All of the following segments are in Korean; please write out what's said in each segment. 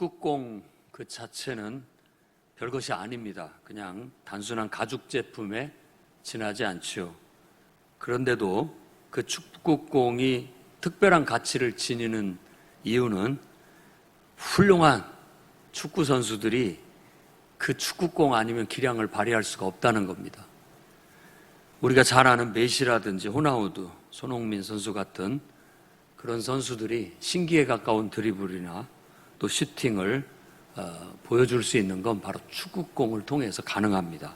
축구공 그 자체는 별것이 아닙니다. 그냥 단순한 가죽 제품에 지나지 않죠. 그런데도 그 축구공이 특별한 가치를 지니는 이유는 훌륭한 축구 선수들이 그 축구공 아니면 기량을 발휘할 수가 없다는 겁니다. 우리가 잘 아는 메시라든지 호나우두, 손흥민 선수 같은 그런 선수들이 신기에 가까운 드리블이나 또 슈팅을 보여줄 수 있는 건 바로 축구공을 통해서 가능합니다.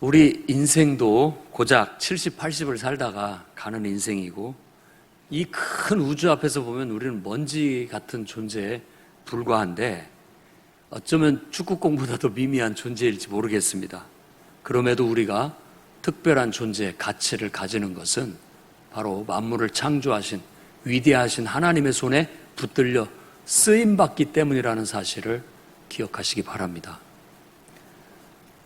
우리 인생도 고작 70, 80을 살다가 가는 인생이고 이 큰 우주 앞에서 보면 우리는 먼지 같은 존재에 불과한데 어쩌면 축구공보다도 미미한 존재일지 모르겠습니다. 그럼에도 우리가 특별한 존재의 가치를 가지는 것은 바로 만물을 창조하신 위대하신 하나님의 손에 붙들려 쓰임받기 때문이라는 사실을 기억하시기 바랍니다.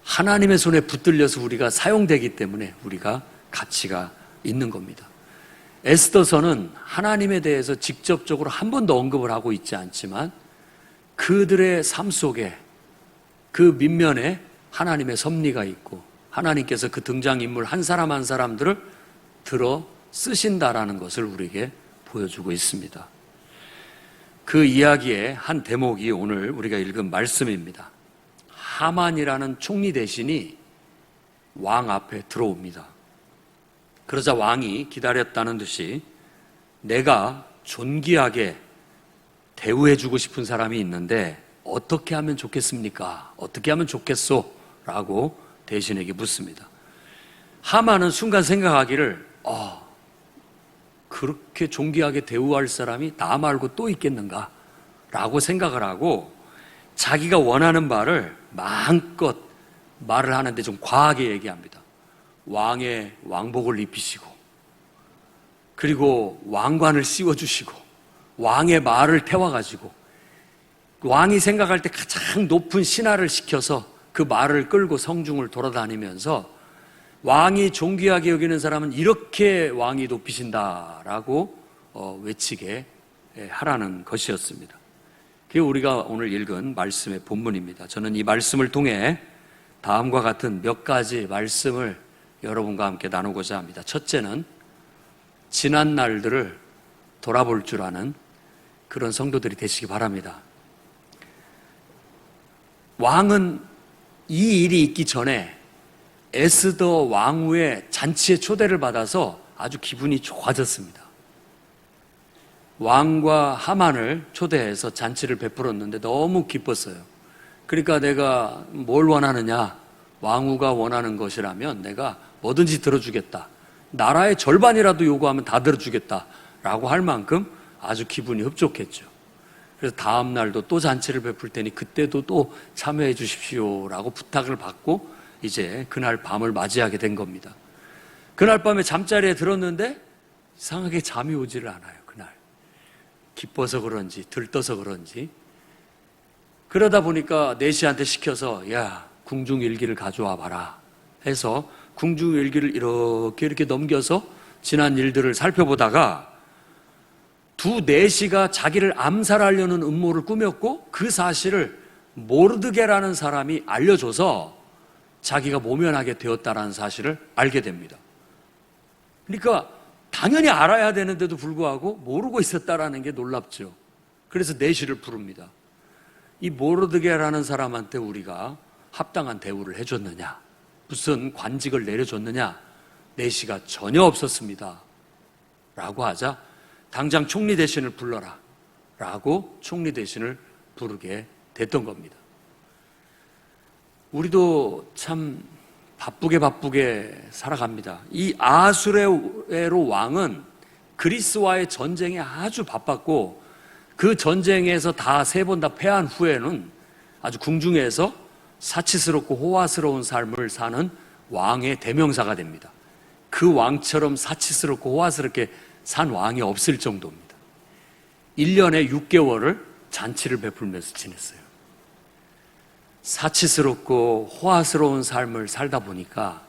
하나님의 손에 붙들려서 우리가 사용되기 때문에 우리가 가치가 있는 겁니다. 에스더서는 하나님에 대해서 직접적으로 한 번도 언급을 하고 있지 않지만 그들의 삶 속에 그 밑면에 하나님의 섭리가 있고 하나님께서 그 등장인물 한 사람 한 사람들을 들어 쓰신다라는 것을 우리에게 보여주고 있습니다. 그 이야기의 한 대목이 오늘 우리가 읽은 말씀입니다. 하만이라는 총리 대신이 왕 앞에 들어옵니다. 그러자 왕이 기다렸다는 듯이 내가 존귀하게 대우해주고 싶은 사람이 있는데 어떻게 하면 좋겠습니까? 어떻게 하면 좋겠소? 라고 대신에게 묻습니다. 하만은 순간 생각하기를 그렇게 존귀하게 대우할 사람이 나 말고 또 있겠는가? 라고 생각을 하고 자기가 원하는 말을 마음껏 말을 하는데 좀 과하게 얘기합니다. 왕의 왕복을 입히시고 그리고 왕관을 씌워주시고 왕의 말을 태워가지고 왕이 생각할 때 가장 높은 신하를 시켜서 그 말을 끌고 성중을 돌아다니면서 왕이 존귀하게 여기는 사람은 이렇게 왕이 높이신다라고 외치게 하라는 것이었습니다. 그게 우리가 오늘 읽은 말씀의 본문입니다. 저는 이 말씀을 통해 다음과 같은 몇 가지 말씀을 여러분과 함께 나누고자 합니다. 첫째는 지난 날들을 돌아볼 줄 아는 그런 성도들이 되시기 바랍니다. 왕은 이 일이 있기 전에 에스더 왕후의 잔치에 초대를 받아서 아주 기분이 좋아졌습니다. 왕과 하만을 초대해서 잔치를 베풀었는데 너무 기뻤어요. 그러니까 내가 뭘 원하느냐? 왕후가 원하는 것이라면 내가 뭐든지 들어주겠다. 나라의 절반이라도 요구하면 다 들어주겠다. 라고 할 만큼 아주 기분이 흡족했죠. 그래서 다음 날도 또 잔치를 베풀 테니 그때도 또 참여해 주십시오. 라고 부탁을 받고 이제 그날 밤을 맞이하게 된 겁니다. 그날 밤에 잠자리에 들었는데 이상하게 잠이 오지를 않아요. 그날. 기뻐서 그런지 들떠서 그런지. 그러다 보니까 내시한테 시켜서 야 궁중일기를 가져와 봐라 해서 궁중일기를 이렇게 넘겨서 지난 일들을 살펴보다가 두 내시가 자기를 암살하려는 음모를 꾸몄고 그 사실을 모르드게라는 사람이 알려줘서 자기가 모면하게 되었다는 사실을 알게 됩니다. 그러니까 당연히 알아야 되는데도 불구하고 모르고 있었다라는 게 놀랍죠. 그래서 내시를 부릅니다. 이 모르드게라는 사람한테 우리가 합당한 대우를 해줬느냐? 무슨 관직을 내려줬느냐? 내시가 전혀 없었습니다. 라고 하자 당장 총리 대신을 불러라. 라고 총리 대신을 부르게 됐던 겁니다. 우리도 참 바쁘게 살아갑니다. 이 아수에로 왕은 그리스와의 전쟁에 아주 바빴고 그 전쟁에서 다 세 번 다 패한 후에는 아주 궁중에서 사치스럽고 호화스러운 삶을 사는 왕의 대명사가 됩니다. 그 왕처럼 사치스럽고 호화스럽게 산 왕이 없을 정도입니다. 1년에 6개월을 잔치를 베풀면서 지냈어요. 사치스럽고 호화스러운 삶을 살다 보니까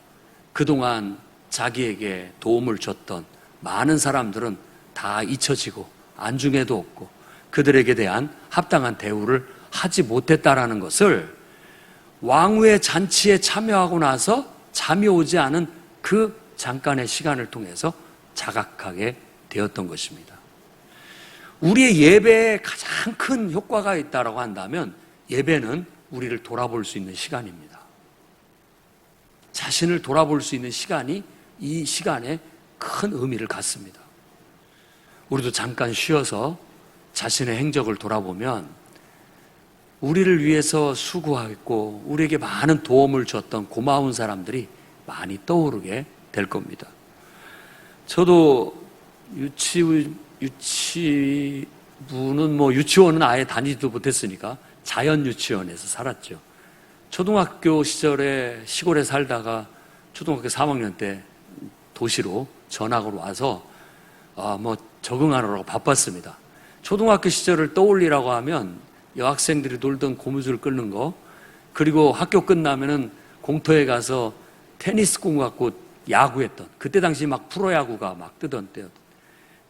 그동안 자기에게 도움을 줬던 많은 사람들은 다 잊혀지고 안중에도 없고 그들에게 대한 합당한 대우를 하지 못했다라는 것을 왕후의 잔치에 참여하고 나서 잠이 오지 않은 그 잠깐의 시간을 통해서 자각하게 되었던 것입니다. 우리의 예배에 가장 큰 효과가 있다고 한다면 예배는 우리를 돌아볼 수 있는 시간입니다. 자신을 돌아볼 수 있는 시간이 이 시간에 큰 의미를 갖습니다. 우리도 잠깐 쉬어서 자신의 행적을 돌아보면 우리를 위해서 수고하고 우리에게 많은 도움을 줬던 고마운 사람들이 많이 떠오르게 될 겁니다. 저도 유치원은 아예 다니지도 못했으니까 자연 유치원에서 살았죠. 초등학교 시절에 시골에 살다가 초등학교 3학년 때 도시로 전학으로 와서 적응하느라고 바빴습니다. 초등학교 시절을 떠올리라고 하면 여학생들이 놀던 고무줄 끓는 거, 그리고 학교 끝나면은 공터에 가서 테니스 공 갖고 야구했던, 그때 당시 막 프로야구가 막 뜨던 때였던,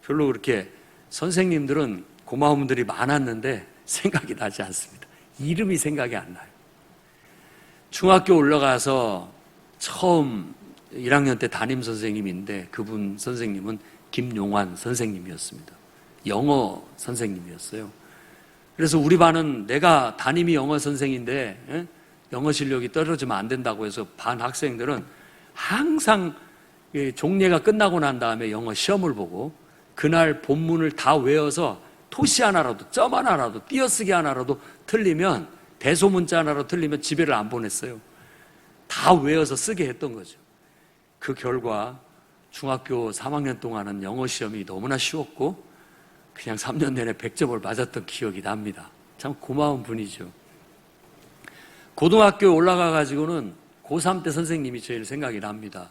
별로 그렇게 선생님들은 고마운 분들이 많았는데 생각이 나지 않습니다. 이름이 생각이 안 나요. 중학교 올라가서 처음 1학년 때 담임 선생님인데 그분 선생님은 김용환 선생님이었습니다. 영어 선생님이었어요. 그래서 우리 반은 내가 담임이 영어 선생인데 영어 실력이 떨어지면 안 된다고 해서 반 학생들은 항상 종례가 끝나고 난 다음에 영어 시험을 보고 그날 본문을 다 외워서 토시 하나라도, 점 하나라도, 띄어쓰기 하나라도 틀리면, 대소문자 하나라도 틀리면 집에를 안 보냈어요. 다 외워서 쓰게 했던 거죠. 그 결과 중학교 3학년 동안은 영어 시험이 너무나 쉬웠고 그냥 3년 내내 100점을 맞았던 기억이 납니다. 참 고마운 분이죠. 고등학교에 올라가 가지고는 고3 때 선생님이 제일 생각이 납니다.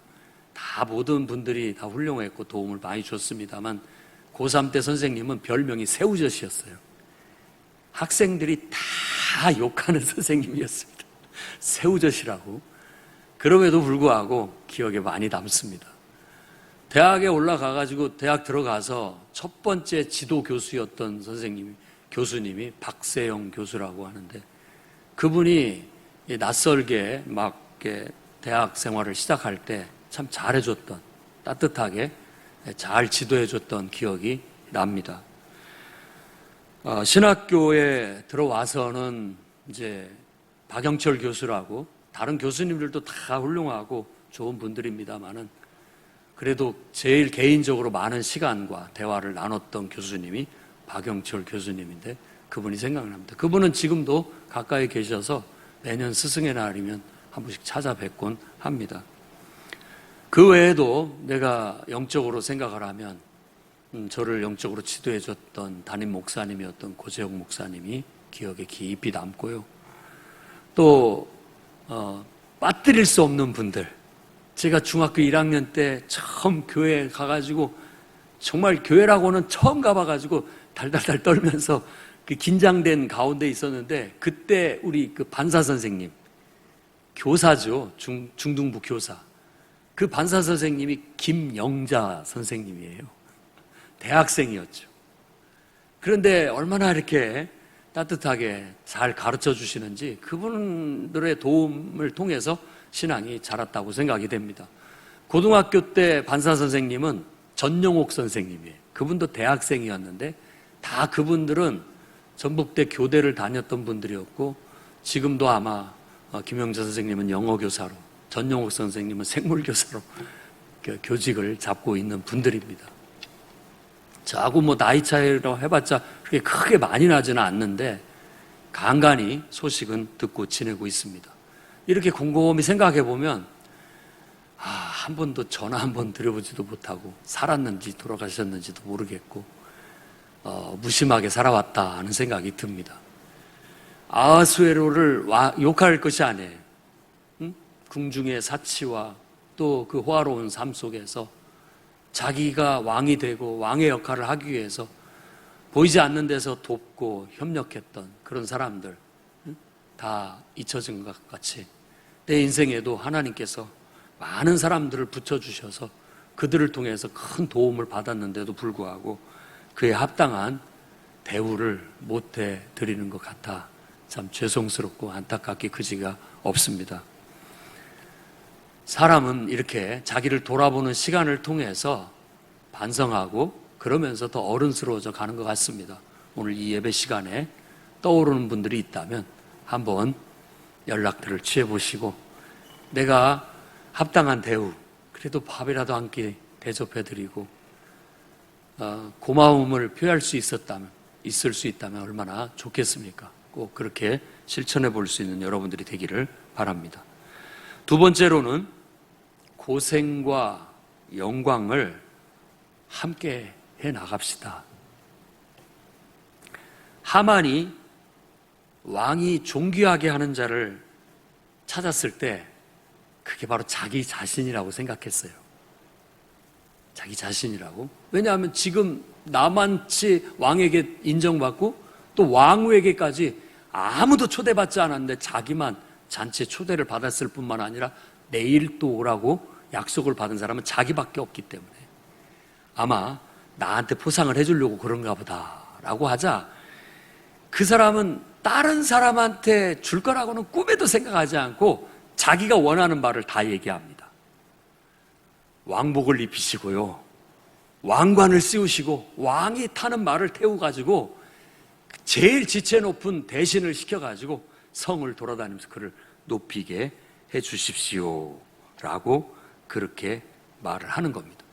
다 모든 분들이 다 훌륭했고 도움을 많이 줬습니다만 고3 때 선생님은 별명이 새우젓이었어요. 학생들이 다 욕하는 선생님이었습니다. 새우젓이라고. 그럼에도 불구하고 기억에 많이 남습니다. 대학에 올라가가지고 대학 들어가서 첫 번째 지도 교수였던 교수님이 박세영 교수라고 하는데, 그분이 낯설게 막 대학 생활을 시작할 때 참 잘해줬던, 따뜻하게 잘 지도해줬던 기억이 납니다. 신학교에 들어와서는 이제 박영철 교수라고, 다른 교수님들도 다 훌륭하고 좋은 분들입니다만은 그래도 제일 개인적으로 많은 시간과 대화를 나눴던 교수님이 박영철 교수님인데 그분이 생각납니다. 그분은 지금도 가까이 계셔서 매년 스승의 날이면 한 번씩 찾아뵙곤 합니다. 그 외에도 내가 영적으로 생각을 하면 저를 영적으로 지도해줬던 담임 목사님이었던 고재영 목사님이 기억에 깊이 남고요. 또 빠뜨릴 수 없는 분들, 제가 중학교 1학년 때 처음 교회에 가가지고 정말 교회라고는 처음 가봐가지고 달달달 떨면서 그 긴장된 가운데 있었는데, 그때 우리 그 반사 선생님, 교사죠. 중등부 교사. 그 반사 선생님이 김영자 선생님이에요. 대학생이었죠. 그런데 얼마나 이렇게 따뜻하게 잘 가르쳐 주시는지 그분들의 도움을 통해서 신앙이 자랐다고 생각이 됩니다. 고등학교 때 반사 선생님은 전용옥 선생님이에요. 그분도 대학생이었는데 다 그분들은 전북대 교대를 다녔던 분들이었고, 지금도 아마 김영자 선생님은 영어 교사로, 전용옥 선생님은 생물 교사로 교직을 잡고 있는 분들입니다. 저하고 나이 차이로 해봤자 그렇게 크게 많이 나지는 않는데 간간히 소식은 듣고 지내고 있습니다. 이렇게 곰곰이 생각해 보면 한 번도 전화 한 번 드려보지도 못하고 살았는지 돌아가셨는지도 모르겠고 무심하게 살아왔다 하는 생각이 듭니다. 아하수에로를 욕할 것이 아니에요. 궁중의 사치와 또 그 호화로운 삶 속에서 자기가 왕이 되고 왕의 역할을 하기 위해서 보이지 않는 데서 돕고 협력했던 그런 사람들 다 잊혀진 것 같이 내 인생에도 하나님께서 많은 사람들을 붙여주셔서 그들을 통해서 큰 도움을 받았는데도 불구하고 그에 합당한 대우를 못해 드리는 것 같아 참 죄송스럽고 안타깝게 그지가 없습니다. 사람은 이렇게 자기를 돌아보는 시간을 통해서 반성하고 그러면서 더 어른스러워져 가는 것 같습니다. 오늘 이 예배 시간에 떠오르는 분들이 있다면 한번 연락들을 취해보시고 내가 합당한 대우, 그래도 밥이라도 한 끼 대접해드리고 고마움을 표할 수 있을 수 있다면 얼마나 좋겠습니까? 꼭 그렇게 실천해 볼 수 있는 여러분들이 되기를 바랍니다. 두 번째로는 고생과 영광을 함께 해 나갑시다. 하만이 왕이 존귀하게 하는 자를 찾았을 때 그게 바로 자기 자신이라고 생각했어요. 자기 자신이라고. 왜냐하면 지금 나만치 왕에게 인정받고 또 왕후에게까지 아무도 초대받지 않았는데 자기만 잔치에 초대를 받았을 뿐만 아니라 내일 또 오라고 약속을 받은 사람은 자기밖에 없기 때문에 아마 나한테 포상을 해주려고 그런가 보다라고 하자 그 사람은 다른 사람한테 줄 거라고는 꿈에도 생각하지 않고 자기가 원하는 바를 다 얘기합니다. 왕복을 입히시고요, 왕관을 씌우시고 왕이 타는 말을 태워가지고 제일 지체 높은 대신을 시켜가지고 성을 돌아다니면서 그를 높이게 해주십시오 라고 그렇게 말을 하는 겁니다.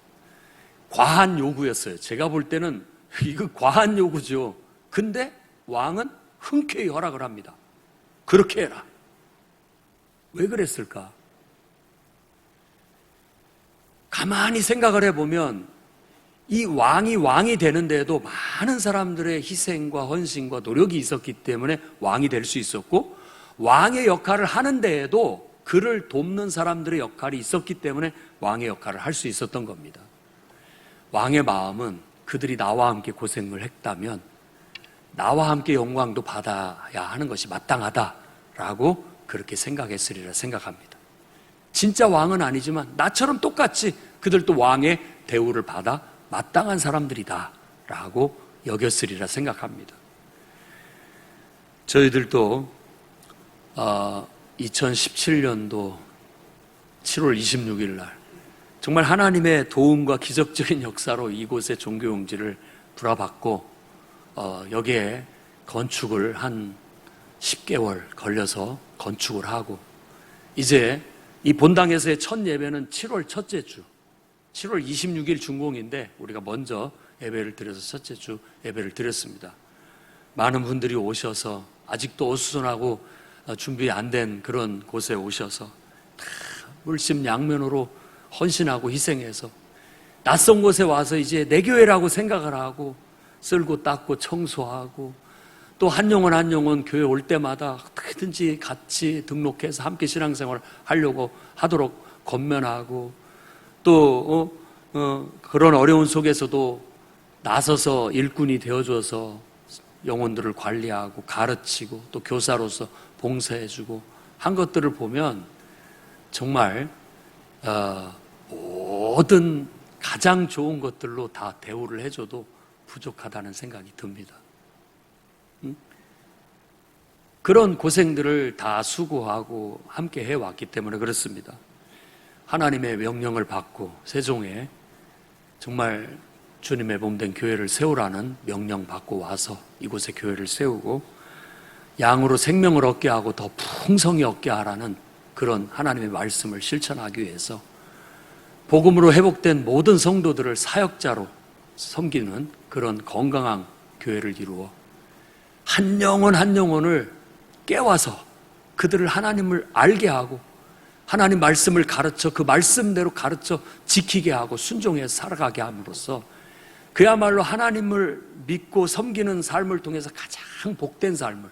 과한 요구였어요. 제가 볼 때는 이거 과한 요구죠. 근데 왕은 흔쾌히 허락을 합니다. 그렇게 해라. 왜 그랬을까? 가만히 생각을 해보면 이 왕이 되는데도 많은 사람들의 희생과 헌신과 노력이 있었기 때문에 왕이 될 수 있었고, 왕의 역할을 하는 데에도 그를 돕는 사람들의 역할이 있었기 때문에 왕의 역할을 할 수 있었던 겁니다. 왕의 마음은 그들이 나와 함께 고생을 했다면 나와 함께 영광도 받아야 하는 것이 마땅하다라고 그렇게 생각했으리라 생각합니다. 진짜 왕은 아니지만 나처럼 똑같이 그들도 왕의 대우를 받아 마땅한 사람들이다라고 여겼으리라 생각합니다. 저희들도 2017년도 7월 26일 날 정말 하나님의 도움과 기적적인 역사로 이곳에 종교용지를 불화받고 여기에 건축을 한 10개월 걸려서 건축을 하고, 이제 이 본당에서의 첫 예배는 7월 첫째 주 7월 26일 준공인데 우리가 먼저 예배를 드려서 첫째 주 예배를 드렸습니다. 많은 분들이 오셔서 아직도 어수선하고 준비 안 된 그런 곳에 오셔서 다 물심양면으로 헌신하고 희생해서 낯선 곳에 와서 이제 내 교회라고 생각을 하고 쓸고 닦고 청소하고 또 한 영혼 교회 올 때마다 어떻게든지 같이 등록해서 함께 신앙생활을 하려고 하도록 권면하고 또 그런 어려운 속에서도 나서서 일꾼이 되어줘서 영혼들을 관리하고 가르치고 또 교사로서 봉사해주고 한 것들을 보면 정말 모든 가장 좋은 것들로 다 대우를 해줘도 부족하다는 생각이 듭니다. 그런 고생들을 다 수고하고 함께 해왔기 때문에 그렇습니다. 하나님의 명령을 받고 세종에 정말 주님의 몸된 교회를 세우라는 명령 받고 와서 이곳에 교회를 세우고 양으로 생명을 얻게 하고 더 풍성히 얻게 하라는 그런 하나님의 말씀을 실천하기 위해서 복음으로 회복된 모든 성도들을 사역자로 섬기는 그런 건강한 교회를 이루어 한 영혼을 깨워서 그들을 하나님을 알게 하고 하나님 말씀을 가르쳐 그 말씀대로 가르쳐 지키게 하고 순종해서 살아가게 함으로써 그야말로 하나님을 믿고 섬기는 삶을 통해서 가장 복된 삶을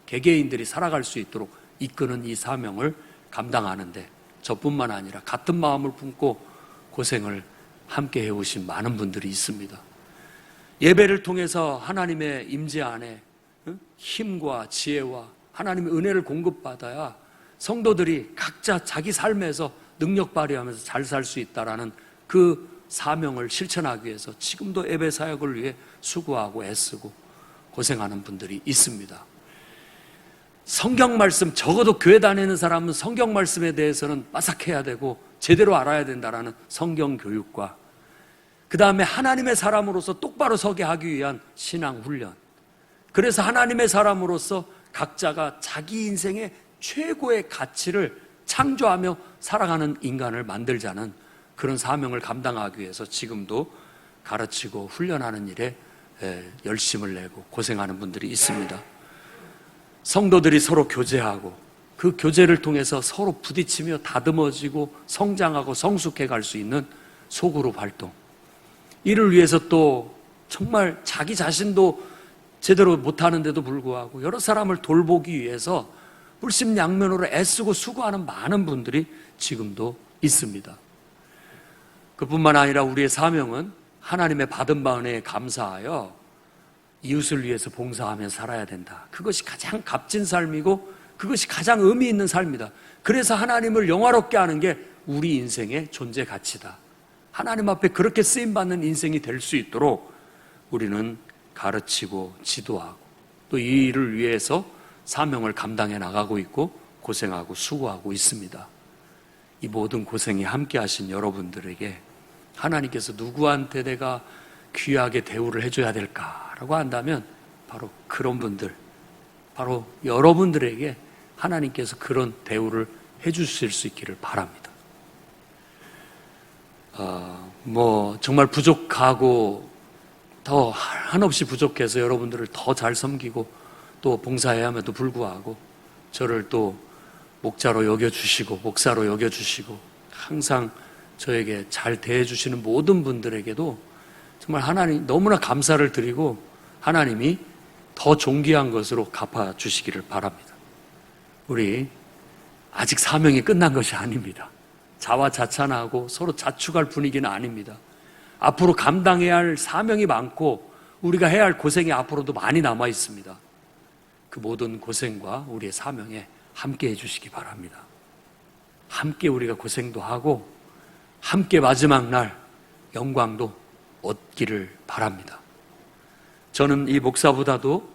개개인들이 살아갈 수 있도록 이끄는 이 사명을 감당하는데 저뿐만 아니라 같은 마음을 품고 고생을 함께 해오신 많은 분들이 있습니다. 예배를 통해서 하나님의 임재 안에 힘과 지혜와 하나님의 은혜를 공급받아야 성도들이 각자 자기 삶에서 능력 발휘하면서 잘 살 수 있다라는 그 사명을 실천하기 위해서 지금도 예배 사역을 위해 수고하고 애쓰고 고생하는 분들이 있습니다. 성경 말씀, 적어도 교회 다니는 사람은 성경 말씀에 대해서는 빠삭해야 되고 제대로 알아야 된다라는 성경 교육과, 그 다음에 하나님의 사람으로서 똑바로 서게 하기 위한 신앙 훈련, 그래서 하나님의 사람으로서 각자가 자기 인생의 최고의 가치를 창조하며 살아가는 인간을 만들자는 그런 사명을 감당하기 위해서 지금도 가르치고 훈련하는 일에 열심을 내고 고생하는 분들이 있습니다. 성도들이 서로 교제하고 그 교제를 통해서 서로 부딪히며 다듬어지고 성장하고 성숙해 갈 수 있는 소그룹 활동, 이를 위해서 또 정말 자기 자신도 제대로 못하는데도 불구하고 여러 사람을 돌보기 위해서 물심양면으로 애쓰고 수고하는 많은 분들이 지금도 있습니다. 그뿐만 아니라 우리의 사명은 하나님의 받은 바 은혜에 감사하여 이웃을 위해서 봉사하며 살아야 된다. 그것이 가장 값진 삶이고 그것이 가장 의미 있는 삶이다. 그래서 하나님을 영화롭게 하는 게 우리 인생의 존재 가치다. 하나님 앞에 그렇게 쓰임받는 인생이 될 수 있도록 우리는 가르치고 지도하고 또 이 일을 위해서 사명을 감당해 나가고 있고 고생하고 수고하고 있습니다. 이 모든 고생에 함께 하신 여러분들에게 하나님께서 누구한테 내가 귀하게 대우를 해줘야 될까라고 한다면 바로 그런 분들, 바로 여러분들에게 하나님께서 그런 대우를 해주실 수 있기를 바랍니다. 정말 부족하고 더 한없이 부족해서 여러분들을 더 잘 섬기고 또 봉사해야 함에도 불구하고 저를 또 목자로 여겨주시고 목사로 여겨주시고 항상 저에게 잘 대해주시는 모든 분들에게도 정말 하나님 너무나 감사를 드리고 하나님이 더 존귀한 것으로 갚아주시기를 바랍니다. 우리 아직 사명이 끝난 것이 아닙니다. 자화자찬하고 서로 자축할 분위기는 아닙니다. 앞으로 감당해야 할 사명이 많고 우리가 해야 할 고생이 앞으로도 많이 남아 있습니다. 그 모든 고생과 우리의 사명에 함께 해주시기 바랍니다. 함께 우리가 고생도 하고 함께 마지막 날 영광도 얻기를 바랍니다. 저는 이 목사보다도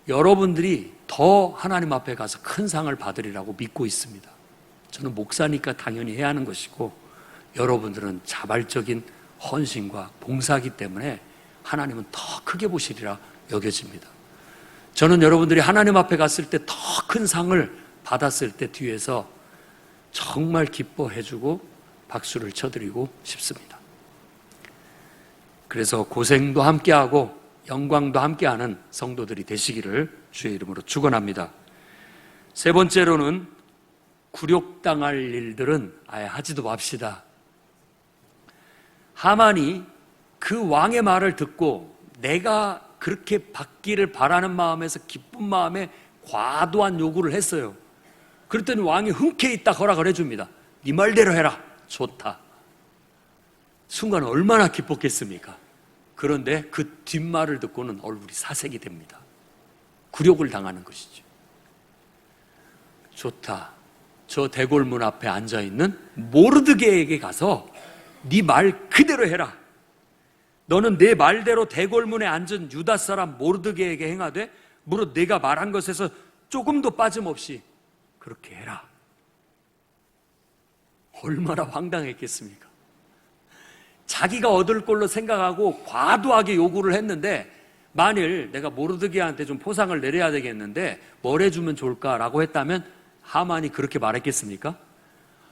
여러분들이 더 하나님 앞에 가서 큰 상을 받으리라고 믿고 있습니다. 저는 목사니까 당연히 해야 하는 것이고 여러분들은 자발적인 헌신과 봉사하기 때문에 하나님은 더 크게 보시리라 여겨집니다. 저는 여러분들이 하나님 앞에 갔을 때 더 큰 상을 받았을 때 뒤에서 정말 기뻐해주고 박수를 쳐드리고 싶습니다. 그래서 고생도 함께하고 영광도 함께하는 성도들이 되시기를 주의 이름으로 축원합니다. 세 번째로는 굴욕당할 일들은 아예 하지도 맙시다. 하만이 그 왕의 말을 듣고 내가 그렇게 받기를 바라는 마음에서 기쁜 마음에 과도한 요구를 했어요. 그랬더니 왕이 흔쾌히 딱 허락을 해줍니다. 네 말대로 해라. 좋다. 순간 얼마나 기뻤겠습니까? 그런데 그 뒷말을 듣고는 얼굴이 사색이 됩니다. 굴욕을 당하는 것이죠. 좋다. 저 대궐문 앞에 앉아있는 모르드게에게 가서 네 말 그대로 해라. 너는 내 말대로 대궐문에 앉은 유다 사람 모르드게에게 행하되 무릇 내가 말한 것에서 조금도 빠짐없이 그렇게 해라. 얼마나 황당했겠습니까? 자기가 얻을 걸로 생각하고 과도하게 요구를 했는데 만일 내가 모르드게한테 좀 포상을 내려야 되겠는데 뭘 해주면 좋을까라고 했다면 하만이 그렇게 말했겠습니까?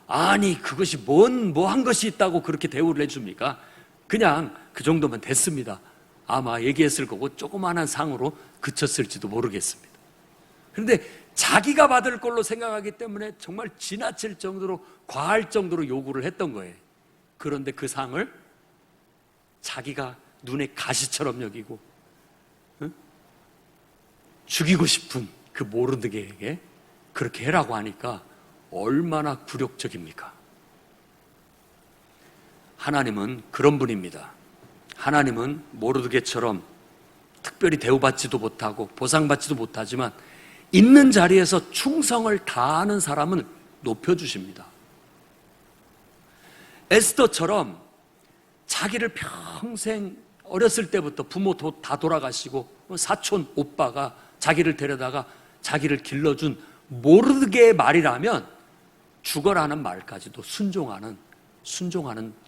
아니 그것이 뭐 한 것이 있다고 그렇게 대우를 해줍니까? 그냥 그 정도면 됐습니다. 아마 얘기했을 거고 조그마한 상으로 그쳤을지도 모르겠습니다. 그런데 자기가 받을 걸로 생각하기 때문에 정말 지나칠 정도로 과할 정도로 요구를 했던 거예요. 그런데 그 상을 자기가 눈에 가시처럼 여기고 죽이고 싶은 그 모르드게에게 그렇게 해라고 하니까 얼마나 굴욕적입니까? 하나님은 그런 분입니다. 하나님은 모르드게처럼 특별히 대우받지도 못하고 보상받지도 못하지만 있는 자리에서 충성을 다하는 사람은 높여주십니다. 에스더처럼 자기를 평생 어렸을 때부터 부모 다 돌아가시고 사촌 오빠가 자기를 데려다가 자기를 길러준 모르드게의 말이라면 죽어라는 말까지도 순종하는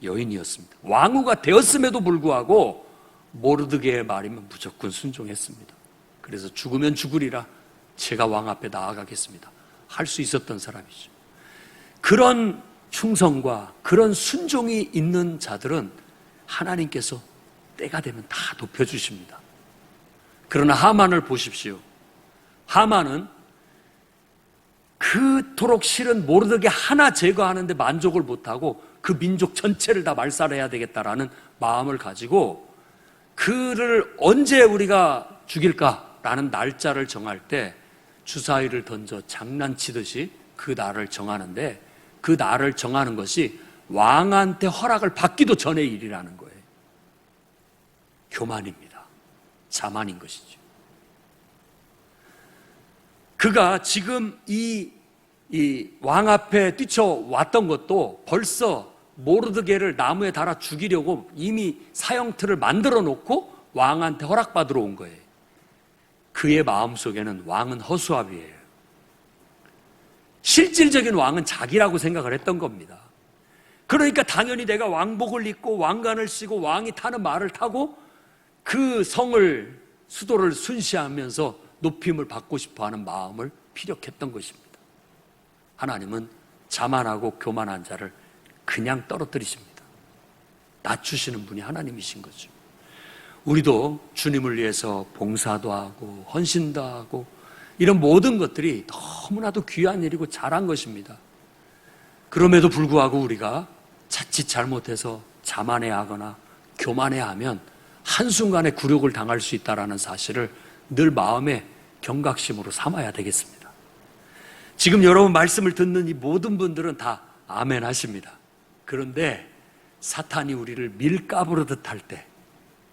여인이었습니다. 왕후가 되었음에도 불구하고 모르드게의 말이면 무조건 순종했습니다. 그래서 죽으면 죽으리라, 제가 왕 앞에 나아가겠습니다, 할 수 있었던 사람이죠. 그런 충성과 그런 순종이 있는 자들은 하나님께서 때가 되면 다 높여주십니다. 그러나 하만을 보십시오. 하만은 그토록 싫은 모르드게 하나 제거하는데 만족을 못하고 그 민족 전체를 다 말살해야 되겠다라는 마음을 가지고 그를 언제 우리가 죽일까라는 날짜를 정할 때 주사위를 던져 장난치듯이 그 날을 정하는데, 그 날을 정하는 것이 왕한테 허락을 받기도 전의 일이라는 거예요. 교만입니다. 자만인 것이죠. 그가 지금 이 왕 앞에 뛰쳐왔던 것도 벌써 모르드게를 나무에 달아 죽이려고 이미 사형틀을 만들어 놓고 왕한테 허락받으러 온 거예요. 그의 마음속에는 왕은 허수아비예요. 실질적인 왕은 자기라고 생각을 했던 겁니다. 그러니까 당연히 내가 왕복을 입고 왕관을 쓰고 왕이 타는 말을 타고 그 수도를 순시하면서 높임을 받고 싶어하는 마음을 피력했던 것입니다. 하나님은 자만하고 교만한 자를 그냥 떨어뜨리십니다. 낮추시는 분이 하나님이신 거죠. 우리도 주님을 위해서 봉사도 하고 헌신도 하고 이런 모든 것들이 너무나도 귀한 일이고 잘한 것입니다. 그럼에도 불구하고 우리가 자칫 잘못해서 자만해하거나 교만해하면 한순간에 굴욕을 당할 수 있다는 사실을 늘 마음의 경각심으로 삼아야 되겠습니다. 지금 여러분 말씀을 듣는 이 모든 분들은 다 아멘 하십니다. 그런데 사탄이 우리를 밀가부르듯 할 때,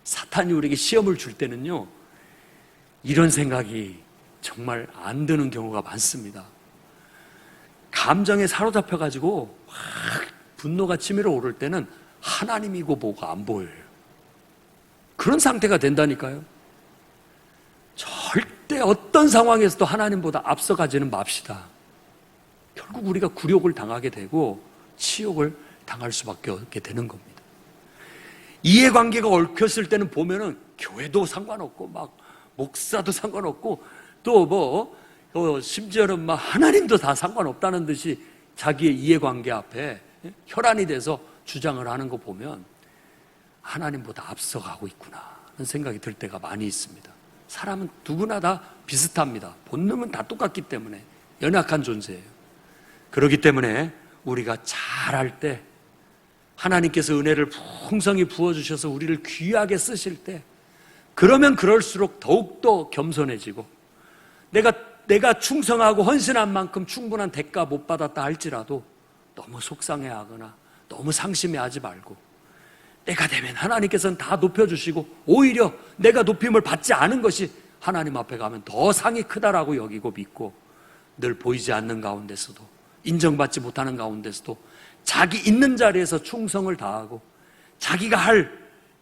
사탄이 우리에게 시험을 줄 때는요, 이런 생각이 정말 안 드는 경우가 많습니다. 감정에 사로잡혀가지고 분노가 치밀어 오를 때는 하나님이고 뭐가 안 보여요. 그런 상태가 된다니까요. 절대 어떤 상황에서도 하나님보다 앞서가지는 맙시다. 결국 우리가 굴욕을 당하게 되고 치욕을 당할 수밖에 없게 되는 겁니다. 이해관계가 얽혔을 때는 보면은 교회도 상관없고 막 목사도 상관없고 또 심지어는 막 하나님도 다 상관없다는 듯이 자기의 이해관계 앞에 혈안이 돼서 주장을 하는 거 보면 하나님보다 앞서가고 있구나 하는 생각이 들 때가 많이 있습니다. 사람은 누구나 다 비슷합니다. 본능은 다 똑같기 때문에 연약한 존재예요. 그렇기 때문에 우리가 잘할 때, 하나님께서 은혜를 풍성히 부어주셔서 우리를 귀하게 쓰실 때, 그러면 그럴수록 더욱더 겸손해지고, 내가 충성하고 헌신한 만큼 충분한 대가 못 받았다 할지라도 너무 속상해하거나 너무 상심해하지 말고, 때가 되면 하나님께서는 다 높여주시고 오히려 내가 높임을 받지 않은 것이 하나님 앞에 가면 더 상이 크다라고 여기고 믿고, 늘 보이지 않는 가운데서도, 인정받지 못하는 가운데서도 자기 있는 자리에서 충성을 다하고 자기가 할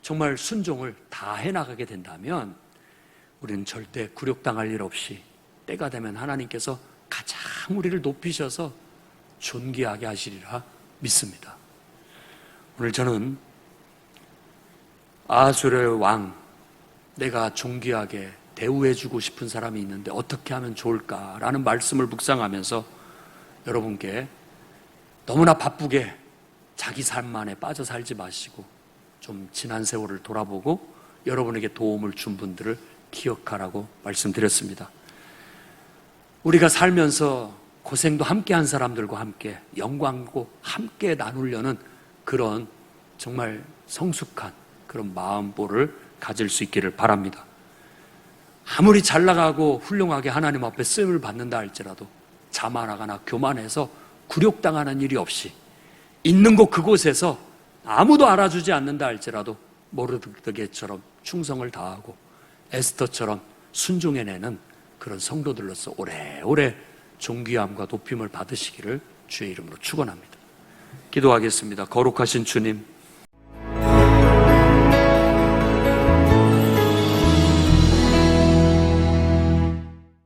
정말 순종을 다 해나가게 된다면 우리는 절대 굴욕당할 일 없이 때가 되면 하나님께서 가장 우리를 높이셔서 존귀하게 하시리라 믿습니다. 오늘 저는 아수르의 왕, 내가 존귀하게 대우해주고 싶은 사람이 있는데 어떻게 하면 좋을까라는 말씀을 묵상하면서 여러분께 너무나 바쁘게 자기 삶만에 빠져 살지 마시고 좀 지난 세월을 돌아보고 여러분에게 도움을 준 분들을 기억하라고 말씀드렸습니다. 우리가 살면서 고생도 함께 한 사람들과 함께 영광도 함께 나누려는 그런 정말 성숙한 그런 마음보를 가질 수 있기를 바랍니다. 아무리 잘 나가고 훌륭하게 하나님 앞에 쓰임을 받는다 할지라도 자만하거나 교만해서 굴욕당하는 일이 없이 있는 곳 그곳에서 아무도 알아주지 않는다 할지라도 모르드게처럼 충성을 다하고 에스더처럼 순종해내는 그런 성도들로서 오래오래 존귀함과 높임을 받으시기를 주의 이름으로 축원합니다. 기도하겠습니다. 거룩하신 주님,